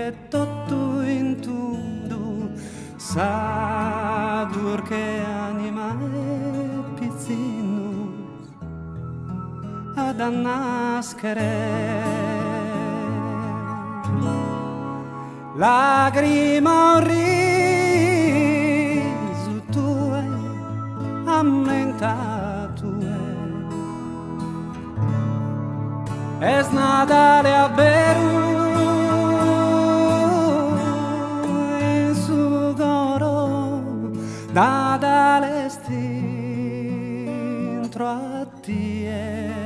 che tutto in tutto sa dur che anima e pizzino ad annascere lagrima o riso tue ammenta tue es Natale a Beru in sudoro Natale stintro a tie.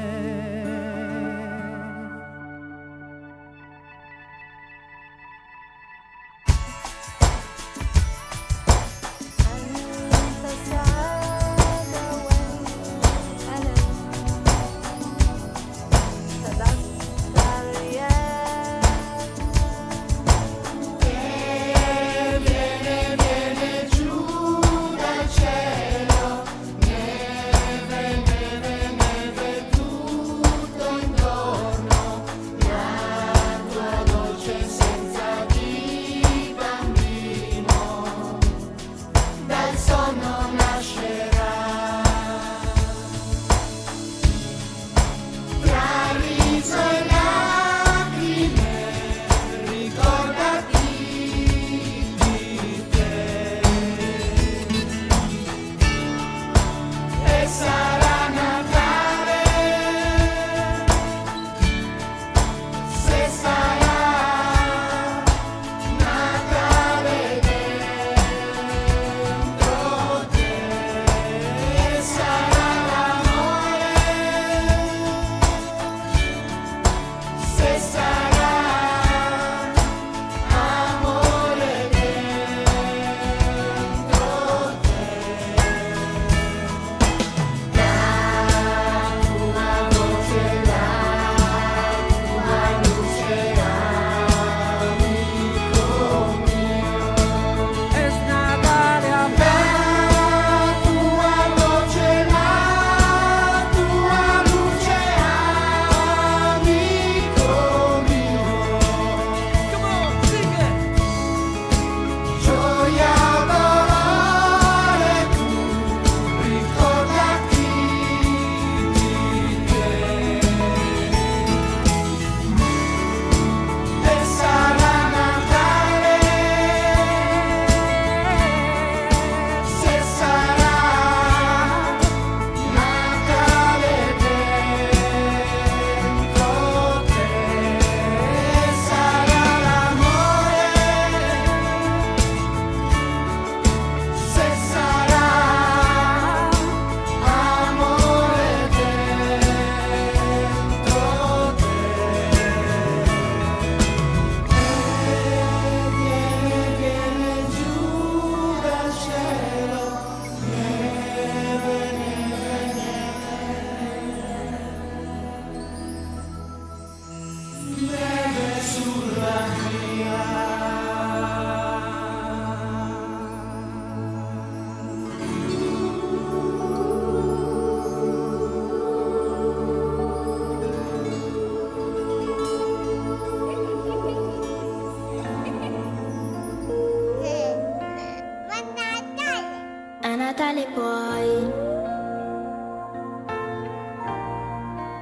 Natale puoi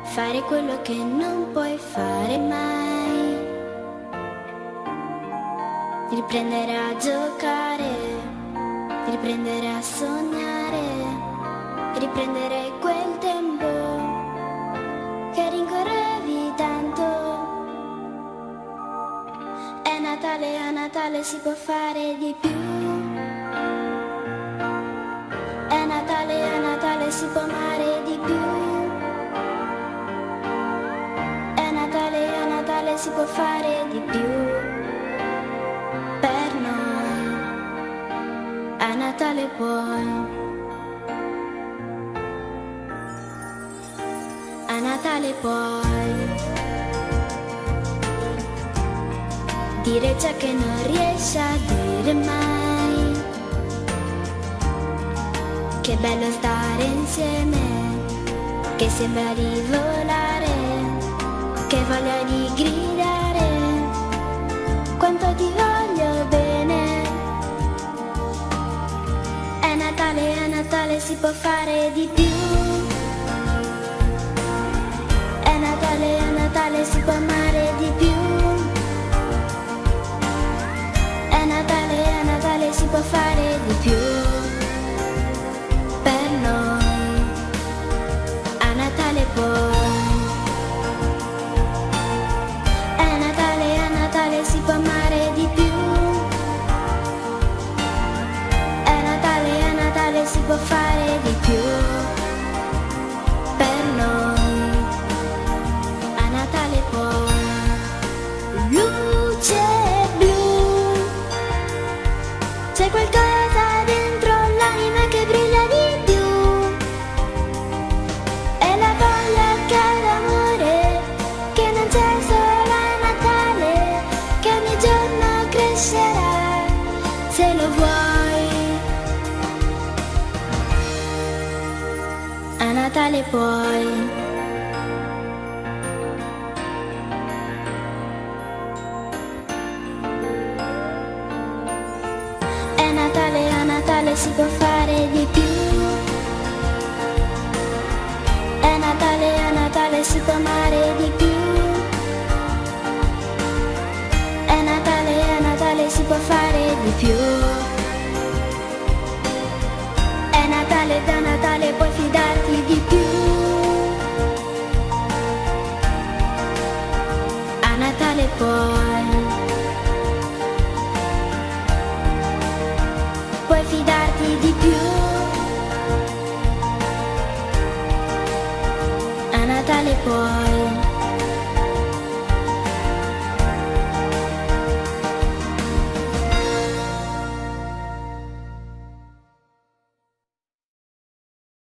fare quello che non puoi fare mai, riprendere a giocare, riprendere a sognare, riprendere quel tempo che rincorrevi tanto. È Natale, a Natale si può fare di più. È Natale, a Natale si può amare di più. È Natale, a Natale si può fare di più. Per noi, a Natale puoi. A Natale puoi dire ciò che non riesci a dire mai. Che bello stare insieme, che sembra di volare, che voglia di gridare, quanto si può fare di più. È Natale, si può amare di più. È Natale, si può fare di più. Per noi, a Natale poi. È Natale, si può amare di più. È Natale, si può fare di più. Per noi, a Natale poi. Luce blu, c'è qualcosa dentro l'anima che brilla di più. È la voglia che ha l'amore, che non c'è solo a Natale, che ogni giorno crescerà, se lo vuoi. A Natale puoi. A Natale si può fare di più. È Natale, si può amare di più. È Natale, si può fare di più. È Natale, da Natale puoi fidarti di più. A Natale poi. Puoi fidarti di più. A Natale puoi.